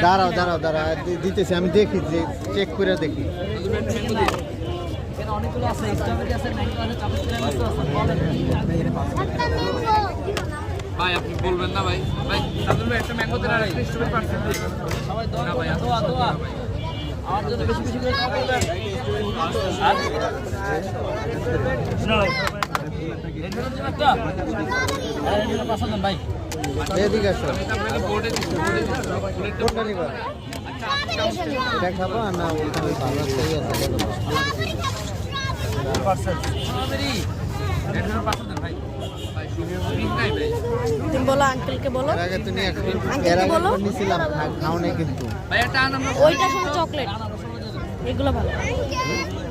দাঁড়াও দাঁড়াও দাঁড়াও দিতেছি আমি দেখি যে চেক করে দেখি অনেকগুলো আছে স্ট্রবেরি আছে ম্যাঙ্গো আছে ভাই আপনি বলবেন না ভাই ভাই সাদুল ভাই একটা ম্যাঙ্গো দেন আর একটা স্ট্রবেরি পার্সেল দিন সবাই দোয়া ভাই দোয়া দোয়া আমার জন্য বেশি বেশি করে খাওয়া বলবেন আর শুনো এর জন্য একটা এর জন্য পছন্দ ভাই এদিকে আসো আপনাকে বোর্ডে কোনটা নিবা এটা খাবো না ওইখানে ভালো আছে পার্সেল স্ট্রবেরি এর জন্য পছন্দ ভাই ভাই স্ট্রবেরি নাই ভাই তুমি বলো আঙ্কেলকে বলো এর আগে তুমি একটা আঙ্কেলকে বলো নিছিলাম খাও নাই কিন্তু ভাই এটা আমরা ওইটা শুধু চকলেট এগুলো ভালো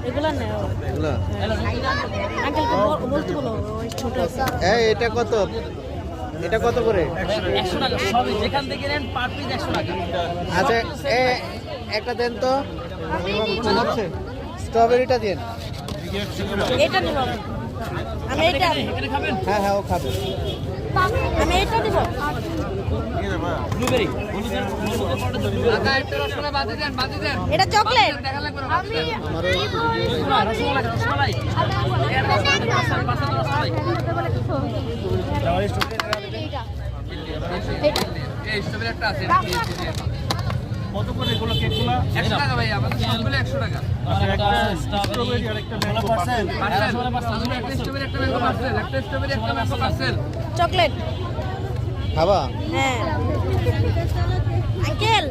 এগুলো না এগুলো আঙ্কেলকে বলতে বলো ওই ছোট এই এটা কত করে 100 টাকা সবই যেখান থেকে নেন পার পিস 100 টাকা আচ্ছা একটা দেন তো স্ট্রবেরিটা দেন এটা দিব আমি এটা এখানে খাবেন হ্যাঁ হ্যাঁ ও খাবে আমি এটা দিব ব্লুবেরি দাদা একটা রসমালাই বাদি দেন এটা চকলেট দেখা লাগবে আমি রসমালাই এই স্ট্রবেরি একটা আছে কত করে এগুলো কেকগুলো 100 টাকা ভাই আমাদের সবগুলো 100 টাকা একটা স্ট্রবেরি আর একটা ম্যাঙ্গো পার্সেল একটা স্ট্রবেরি একটা ম্যাঙ্গো পার্সেল একটা স্ট্রবেরি একটা ম্যাঙ্গো পার্সেল চকলেট খাবা হ্যাঁ আঙ্কেল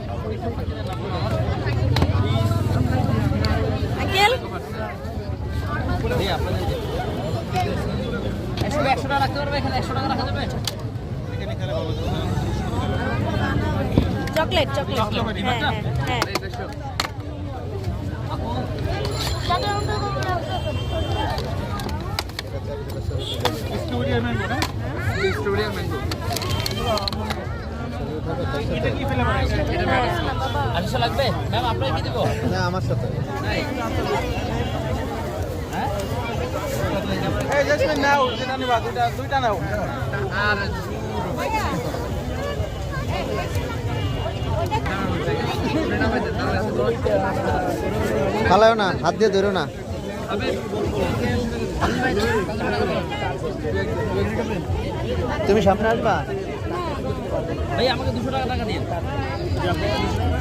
আঙ্কেল 100 টাকা রাখতে পারবে এখানে 100 টাকা রাখা যাবে চকলেট চকলেট হ্যাঁ হ্যাঁ এই দেখো স্ট্রবেরি আর ম্যাঙ্গো এটা কি ফেলে মানে এটা আচ্ছা লাগবে ম্যাম আপনাকে কি দেব না আমার সাথে হ্যাঁ এই জেসমিন নাও যেটা নিবা দুইটা নাও আর ফালাও না হাত দিয়ে ধরো না তুমি সামনে আসবা ভাই আমাকে 200 টাকা দিন